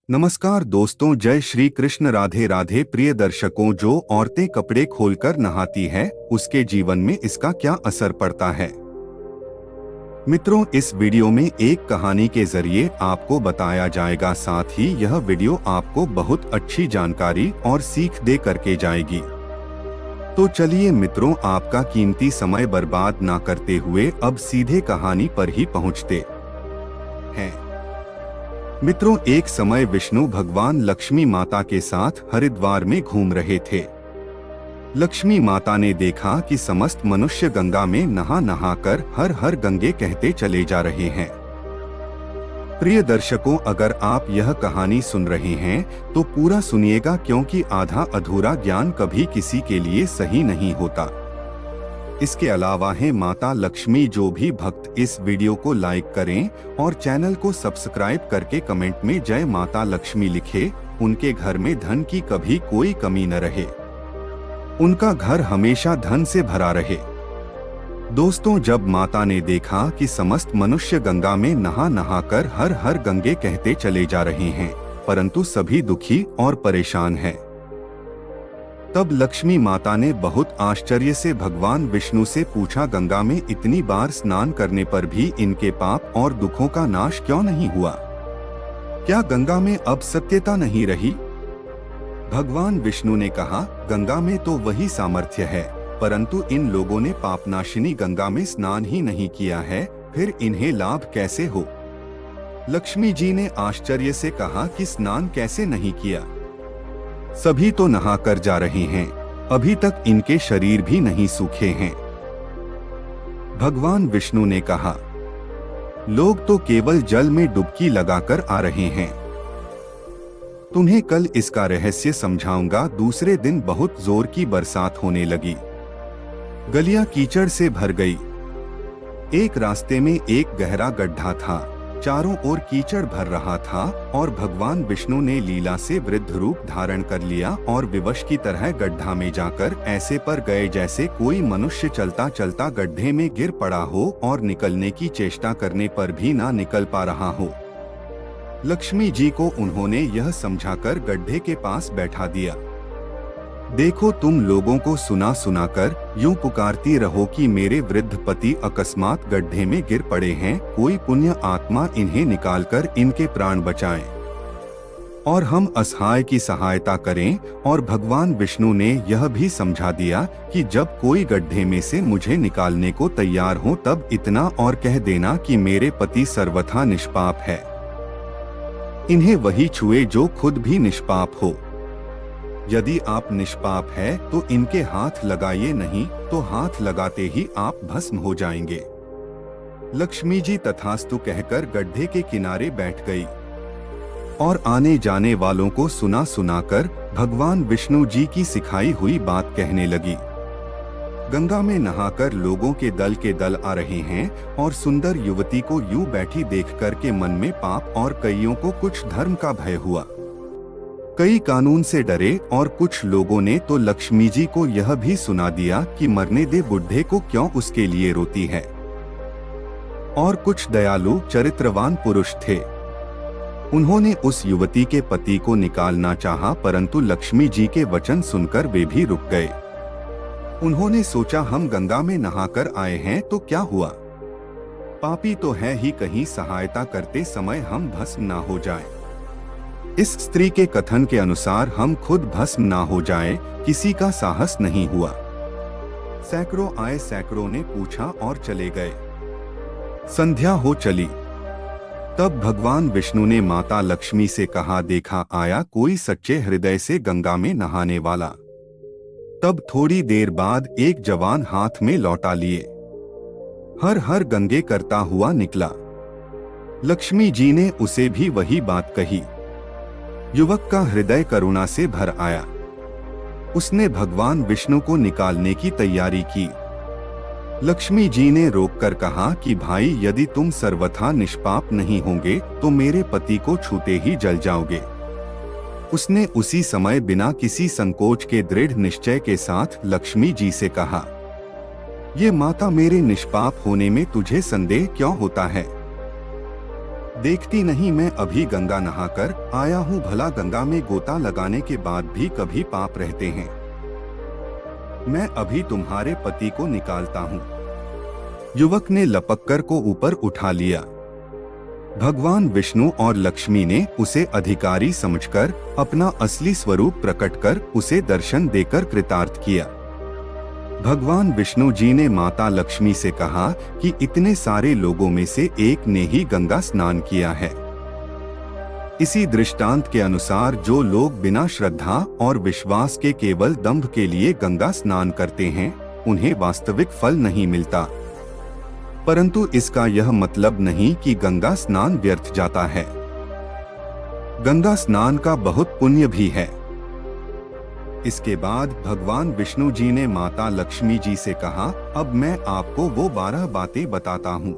नमस्कार दोस्तों, जय श्री कृष्ण। राधे राधे। प्रिय दर्शकों, जो औरतें कपड़े खोलकर नहाती है उसके जीवन में इसका क्या असर पड़ता है। मित्रों, इस वीडियो में एक कहानी के जरिए आपको बताया जाएगा, साथ ही यह वीडियो आपको बहुत अच्छी जानकारी और सीख दे करके जाएगी। तो चलिए मित्रों, आपका कीमती समय बर्बाद ना करते हुए अब सीधे कहानी पर ही पहुंचते हैं। मित्रों, एक समय विष्णु भगवान लक्ष्मी माता के साथ हरिद्वार में घूम रहे थे। लक्ष्मी माता ने देखा कि समस्त मनुष्य गंगा में नहा नहा कर हर हर गंगे कहते चले जा रहे हैं। प्रिय दर्शकों, अगर आप यह कहानी सुन रहे हैं तो पूरा सुनिएगा, क्योंकि आधा अधूरा ज्ञान कभी किसी के लिए सही नहीं होता। इसके अलावा है माता लक्ष्मी। जो भी भक्त इस वीडियो को लाइक करें और चैनल को सब्सक्राइब करके कमेंट में जय माता लक्ष्मी लिखे, उनके घर में धन की कभी कोई कमी न रहे, उनका घर हमेशा धन से भरा रहे। दोस्तों, जब माता ने देखा कि समस्त मनुष्य गंगा में नहा नहा कर हर हर गंगे कहते चले जा रहे हैं, परंतु सभी दुखी और परेशान हैं, तब लक्ष्मी माता ने बहुत आश्चर्य से भगवान विष्णु से पूछा, गंगा में इतनी बार स्नान करने पर भी इनके पाप और दुखों का नाश क्यों नहीं हुआ? क्या गंगा में अब सत्यता नहीं रही? भगवान विष्णु ने कहा, गंगा में तो वही सामर्थ्य है, परंतु इन लोगों ने पापनाशिनी गंगा में स्नान ही नहीं किया है, फिर इन्हें लाभ कैसे हो? लक्ष्मी जी ने आश्चर्य से कहा कि स्नान कैसे नहीं किया? सभी तो नहा कर जा रहे हैं, अभी तक इनके शरीर भी नहीं सूखे हैं। भगवान विष्णु ने कहा, लोग तो केवल जल में डुबकी लगाकर आ रहे हैं। तुम्हें कल इसका रहस्य समझाऊंगा। दूसरे दिन बहुत जोर की बरसात होने लगी। गलियां कीचड़ से भर गई। एक रास्ते में एक गहरा गड्ढा था, चारों ओर कीचड़ भर रहा था और भगवान विष्णु ने लीला से वृद्ध रूप धारण कर लिया और विवश की तरह गड्ढा में जाकर ऐसे पर गए जैसे कोई मनुष्य चलता चलता गड्ढे में गिर पड़ा हो और निकलने की चेष्टा करने पर भी ना निकल पा रहा हो। लक्ष्मी जी को उन्होंने यह समझाकर गड्ढे के पास बैठा दिया। देखो, तुम लोगों को सुना सुनाकर यूं पुकारती रहो कि मेरे वृद्ध पति अकस्मात गड्ढे में गिर पड़े हैं, कोई पुण्य आत्मा इन्हें निकालकर इनके प्राण बचाए और हम असहाय की सहायता करें। और भगवान विष्णु ने यह भी समझा दिया कि जब कोई गड्ढे में से मुझे निकालने को तैयार हो तब इतना और कह देना कि मेरे पति सर्वथा निष्पाप है, इन्हें वही छुए जो खुद भी निष्पाप हो। यदि आप निष्पाप है तो इनके हाथ लगाइए, नहीं तो हाथ लगाते ही आप भस्म हो जाएंगे। लक्ष्मी जी तथास्तु कहकर गड्ढे के किनारे बैठ गई और आने जाने वालों को सुना सुनाकर भगवान विष्णु जी की सिखाई हुई बात कहने लगी। गंगा में नहाकर लोगों के दल आ रहे हैं और सुंदर युवती को यूं बैठी देखकर के मन में पाप और कईयों को कुछ धर्म का भय हुआ। कई कानून से डरे और कुछ लोगों ने तो लक्ष्मी जी को यह भी सुना दिया कि मरने दे बुढ़े को, क्यों उसके लिए रोती है। और कुछ दयालु चरित्रवान पुरुष थे, उन्होंने उस युवती के पति को निकालना चाहा, परंतु लक्ष्मी जी के वचन सुनकर वे भी रुक गए। उन्होंने सोचा, हम गंगा में नहाकर आए हैं तो क्या हुआ, पापी तो है ही, कहीं सहायता करते समय हम भस्म ना हो जाएं। इस स्त्री के कथन के अनुसार हम खुद भस्म ना हो जाएं, किसी का साहस नहीं हुआ। सैकड़ों आए, सैकड़ों ने पूछा और चले गए। संध्या हो चली, तब भगवान विष्णु ने माता लक्ष्मी से कहा, देखा आया कोई सच्चे हृदय से गंगा में नहाने वाला। तब थोड़ी देर बाद एक जवान हाथ में लौटा लिए हर हर गंगे करता हुआ निकला। लक्ष्मी जी ने उसे भी वही बात कही। युवक का हृदय करुणा से भर आया। उसने भगवान विष्णु को निकालने की तैयारी की। लक्ष्मी जी ने रोककर कहा कि भाई, यदि तुम सर्वथा निष्पाप नहीं होंगे तो मेरे पति को छूते ही जल जाओगे। उसने उसी समय बिना किसी संकोच के दृढ़ निश्चय के साथ लक्ष्मी जी से कहा, ये माता, मेरे निष्पाप होने में तुझे संदेह क्यों होता है? देखती नहीं, मैं अभी गंगा नहाकर आया हूँ, भला गंगा में गोता लगाने के बाद भी कभी पाप रहते हैं। मैं अभी तुम्हारे पति को निकालता हूँ। युवक ने लपककर को ऊपर उठा लिया। भगवान विष्णु और लक्ष्मी ने उसे अधिकारी समझकर अपना असली स्वरूप प्रकट कर उसे दर्शन देकर कृतार्थ किया। भगवान विष्णु जी ने माता लक्ष्मी से कहा कि इतने सारे लोगों में से एक ने ही गंगा स्नान किया है। इसी दृष्टांत के अनुसार जो लोग बिना श्रद्धा और विश्वास के केवल दंभ के लिए गंगा स्नान करते हैं, उन्हें वास्तविक फल नहीं मिलता। परंतु इसका यह मतलब नहीं कि गंगा स्नान व्यर्थ जाता है। गंगा स्नान का बहुत पुण्य भी है। इसके बाद भगवान विष्णु जी ने माता लक्ष्मी जी से कहा, अब मैं आपको वो 12 बातें बताता हूँ।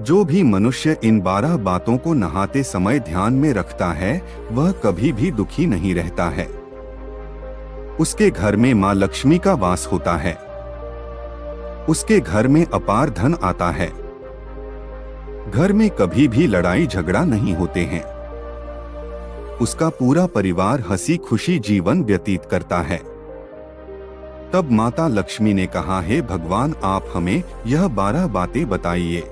जो भी मनुष्य इन 12 बातों को नहाते समय ध्यान में रखता है, वह कभी भी दुखी नहीं रहता है। उसके घर में माँ लक्ष्मी का वास होता है। उसके घर में अपार धन आता है। घर में कभी भी लड़ाई झगड़ा नहीं होते हैं। उसका पूरा परिवार हंसी खुशी जीवन व्यतीत करता है। तब माता लक्ष्मी ने कहा, हे भगवान, आप हमें यह 12 बातें बताइए।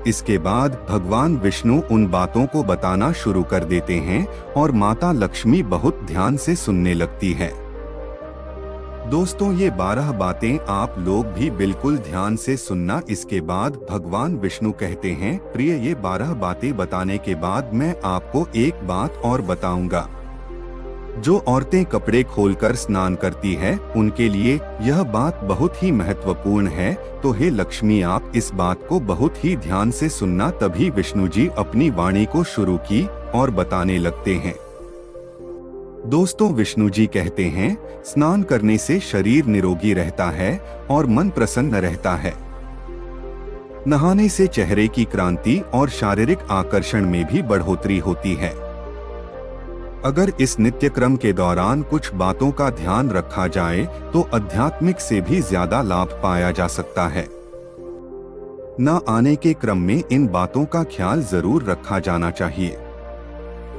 इसके बाद भगवान विष्णु उन बातों को बताना शुरू कर देते हैं और माता लक्ष्मी बहुत ध्यान से सुनने लगती है। दोस्तों, ये 12 बातें आप लोग भी बिल्कुल ध्यान से सुनना। इसके बाद भगवान विष्णु कहते हैं, प्रिय, ये 12 बातें बताने के बाद मैं आपको एक बात और बताऊंगा। जो औरतें कपड़े खोलकर स्नान करती हैं, उनके लिए यह बात बहुत ही महत्वपूर्ण है। तो हे लक्ष्मी, आप इस बात को बहुत ही ध्यान से सुनना। तभी विष्णु जी अपनी वाणी को शुरू की और बताने लगते हैं। दोस्तों, विष्णु जी कहते हैं, स्नान करने से शरीर निरोगी रहता है और मन प्रसन्न रहता है। नहाने से चेहरे की क्रांति और शारीरिक आकर्षण में भी बढ़ोतरी होती है। अगर इस नित्य क्रम के दौरान कुछ बातों का ध्यान रखा जाए तो आध्यात्मिक से भी ज्यादा लाभ पाया जा सकता है। न आने के क्रम में इन बातों का ख्याल जरूर रखा जाना चाहिए।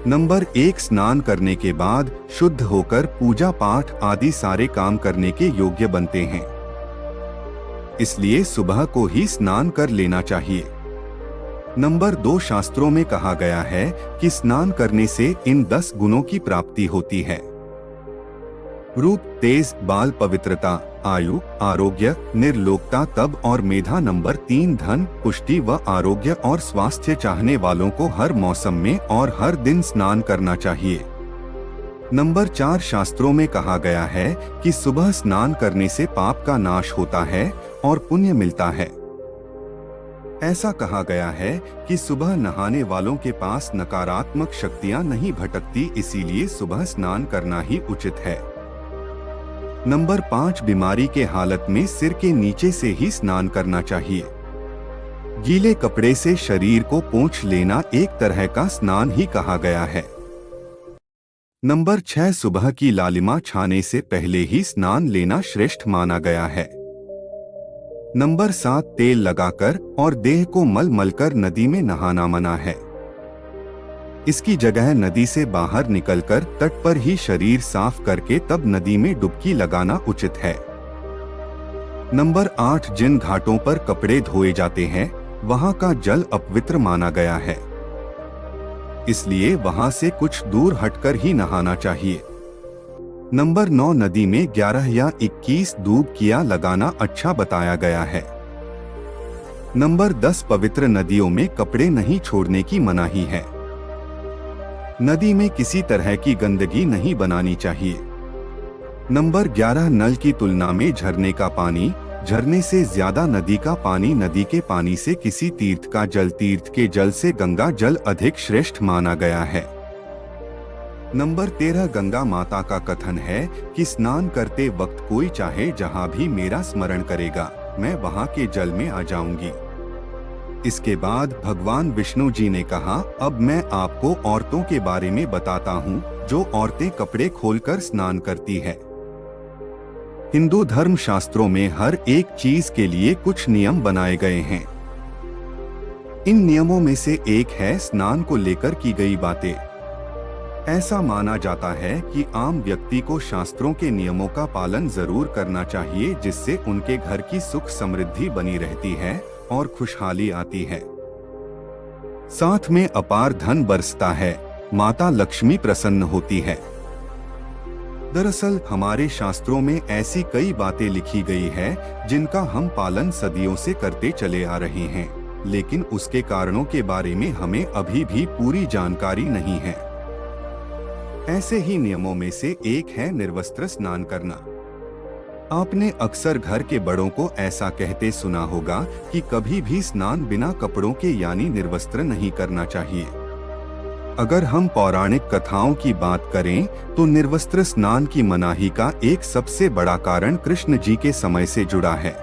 नंबर 1, स्नान करने के बाद शुद्ध होकर पूजा पाठ आदि सारे काम करने के योग्य बनते हैं। इसलिए सुबह को ही स्नान कर लेना चाहिए। नंबर 2, शास्त्रों में कहा गया है कि स्नान करने से इन 10 गुणों की प्राप्ति होती है। रूप, तेज, बाल, पवित्रता, आयु, आरोग्य, निर्लोकता, तप और मेधा। नंबर 3, धन, पुष्टि व आरोग्य और स्वास्थ्य चाहने वालों को हर मौसम में और हर दिन स्नान करना चाहिए। नंबर 4, शास्त्रों में कहा गया है कि सुबह स्नान करने से पाप का नाश होता है और पुण्य मिलता है। ऐसा कहा गया है कि सुबह नहाने वालों के पास नकारात्मक शक्तियां नहीं भटकती, इसीलिए सुबह स्नान करना ही उचित है। नंबर 5, बीमारी के हालत में सिर के नीचे से ही स्नान करना चाहिए। गीले कपड़े से शरीर को पोंछ लेना एक तरह का स्नान ही कहा गया है। नंबर 6, सुबह की लालिमा छाने से पहले ही स्नान लेना श्रेष्ठ माना गया है। नंबर 7, तेल लगाकर और देह को मल मलकर नदी में नहाना मना है। इसकी जगह नदी से बाहर निकलकर तट पर ही शरीर साफ करके तब नदी में डुबकी लगाना उचित है। नंबर 8, जिन घाटों पर कपड़े धोए जाते हैं, वहां का जल अपवित्र माना गया है। इसलिए वहां से कुछ दूर हटकर ही नहाना चाहिए। नंबर 9, नदी में 11 या 21 डुबकियां लगाना अच्छा बताया गया है। नंबर 10, पवित्र नदियों में कपड़े नहीं छोड़ने की मनाही है। नदी में किसी तरह की गंदगी नहीं बनानी चाहिए। नंबर 11, नल की तुलना में झरने का पानी, झरने से ज्यादा नदी का पानी, नदी के पानी से किसी तीर्थ का जल, तीर्थ के जल से गंगा जल अधिक श्रेष्ठ माना गया है। नंबर 13, गंगा माता का कथन है कि स्नान करते वक्त कोई चाहे जहां भी मेरा स्मरण करेगा, मैं वहां के जल में आ जाऊंगी। इसके बाद भगवान विष्णु जी ने कहा, अब मैं आपको औरतों के बारे में बताता हूँ जो औरतें कपड़े खोलकर स्नान करती है। हिंदू धर्म शास्त्रों में हर एक चीज के लिए कुछ नियम बनाए गए हैं। इन नियमों में से एक है स्नान को लेकर की गई बातें। ऐसा माना जाता है कि आम व्यक्ति को शास्त्रों के नियमों का पालन जरूर करना चाहिए, जिससे उनके घर की सुख समृद्धि बनी रहती है और खुशहाली आती है। साथ में अपार धन बरसता है, माता लक्ष्मी प्रसन्न होती है। दरअसल हमारे शास्त्रों में ऐसी कई बातें लिखी गई है जिनका हम पालन सदियों से करते चले आ रहे हैं, लेकिन उसके कारणों के बारे में हमें अभी भी पूरी जानकारी नहीं है। ऐसे ही नियमों में से एक है निर्वस्त्र स्नान करना। आपने अक्सर घर के बड़ों को ऐसा कहते सुना होगा कि कभी भी स्नान बिना कपड़ों के यानी निर्वस्त्र नहीं करना चाहिए। अगर हम पौराणिक कथाओं की बात करें तो निर्वस्त्र स्नान की मनाही का एक सबसे बड़ा कारण कृष्ण जी के समय से जुड़ा है।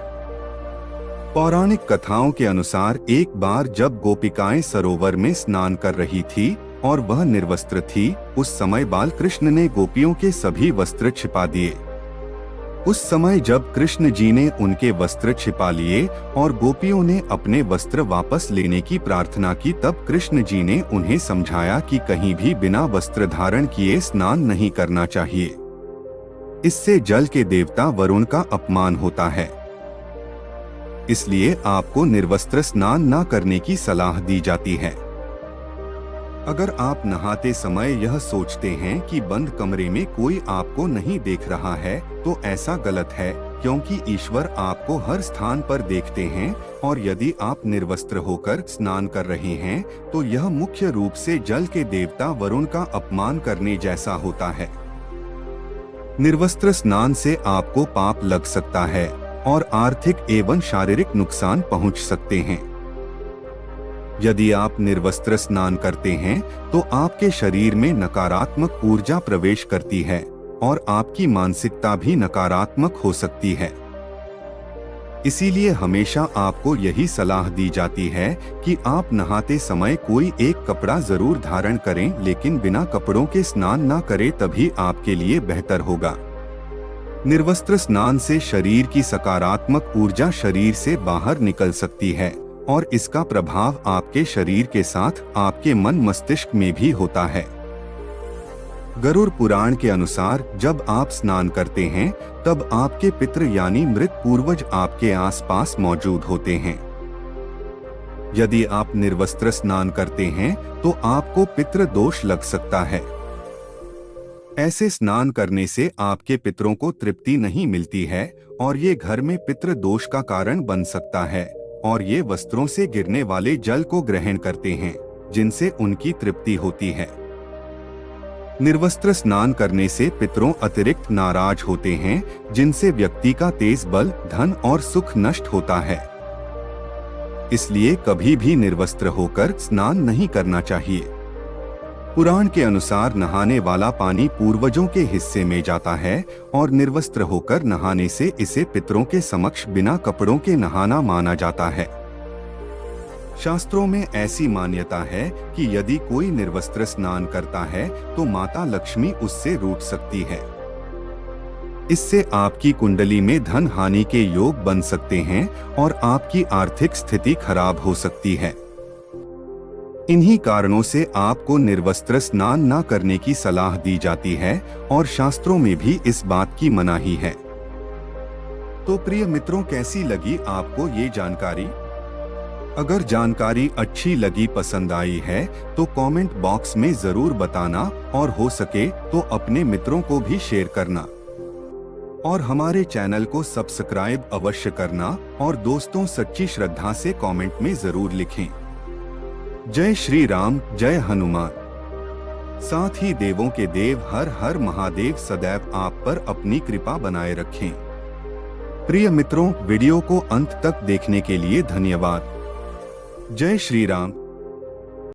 पौराणिक कथाओं के अनुसार एक बार जब गोपिकाएं सरोवर में स्नान कर रही थी और वह निर्वस्त्र थी, उस समय बाल कृष्ण ने गोपियों के सभी वस्त्र छिपा दिए। उस समय जब कृष्ण जी ने उनके वस्त्र छिपा लिए और गोपियों ने अपने वस्त्र वापस लेने की प्रार्थना की, तब कृष्ण जी ने उन्हें समझाया कि कहीं भी बिना वस्त्र धारण किए स्नान नहीं करना चाहिए। इससे जल के देवता वरुण का अपमान होता है। इसलिए आपको निर्वस्त्र स्नान न करने की सलाह दी जाती है। अगर आप नहाते समय यह सोचते हैं कि बंद कमरे में कोई आपको नहीं देख रहा है, तो ऐसा गलत है, क्योंकि ईश्वर आपको हर स्थान पर देखते हैं और यदि आप निर्वस्त्र होकर स्नान कर रहे हैं तो यह मुख्य रूप से जल के देवता वरुण का अपमान करने जैसा होता है। निर्वस्त्र स्नान से आपको पाप लग सकता है और आर्थिक एवं शारीरिक नुकसान पहुंच सकते हैं। यदि आप निर्वस्त्र स्नान करते हैं तो आपके शरीर में नकारात्मक ऊर्जा प्रवेश करती है और आपकी मानसिकता भी नकारात्मक हो सकती है। इसीलिए हमेशा आपको यही सलाह दी जाती है कि आप नहाते समय कोई एक कपड़ा जरूर धारण करें, लेकिन बिना कपड़ों के स्नान न करें, तभी आपके लिए बेहतर होगा। निर्वस्त्र स्नान से शरीर की सकारात्मक ऊर्जा शरीर से बाहर निकल सकती है और इसका प्रभाव आपके शरीर के साथ आपके मन मस्तिष्क में भी होता है। गरुड़ पुराण के अनुसार जब आप स्नान करते हैं तब आपके पितृ यानी मृत पूर्वज आपके आसपास मौजूद होते हैं। यदि आप निर्वस्त्र स्नान करते हैं तो आपको पितृ दोष लग सकता है। ऐसे स्नान करने से आपके पितरों को तृप्ति नहीं मिलती है और ये घर में पितृ दोष का कारण बन सकता है और ये वस्त्रों से गिरने वाले जल को ग्रहण करते हैं, जिनसे उनकी तृप्ति होती है। निर्वस्त्र स्नान करने से पितरों अतिरिक्त नाराज होते हैं, जिनसे व्यक्ति का तेज बल, धन और सुख नष्ट होता है। इसलिए कभी भी निर्वस्त्र होकर स्नान नहीं करना चाहिए। पुराण के अनुसार नहाने वाला पानी पूर्वजों के हिस्से में जाता है और निर्वस्त्र होकर नहाने से इसे पितरों के समक्ष बिना कपड़ों के नहाना माना जाता है। शास्त्रों में ऐसी मान्यता है कि यदि कोई निर्वस्त्र स्नान करता है तो माता लक्ष्मी उससे रूठ सकती है। इससे आपकी कुंडली में धन हानि के योग बन सकते हैं और आपकी आर्थिक स्थिति खराब हो सकती है। इन्हीं कारणों से आपको निर्वस्त्र स्नान न करने की सलाह दी जाती है और शास्त्रों में भी इस बात की मनाही है। तो प्रिय मित्रों, कैसी लगी आपको ये जानकारी? अगर जानकारी अच्छी लगी, पसंद आई है तो कमेंट बॉक्स में जरूर बताना और हो सके तो अपने मित्रों को भी शेयर करना और हमारे चैनल को सब्सक्राइब अवश्य करना और दोस्तों सच्ची श्रद्धा से कमेंट में जरूर लिखें। जय श्री राम, जय हनुमान। साथ ही देवों के देव हर हर महादेव सदैव आप पर अपनी कृपा बनाए रखें। प्रिय मित्रों, वीडियो को अंत तक देखने के लिए धन्यवाद। जय श्री राम।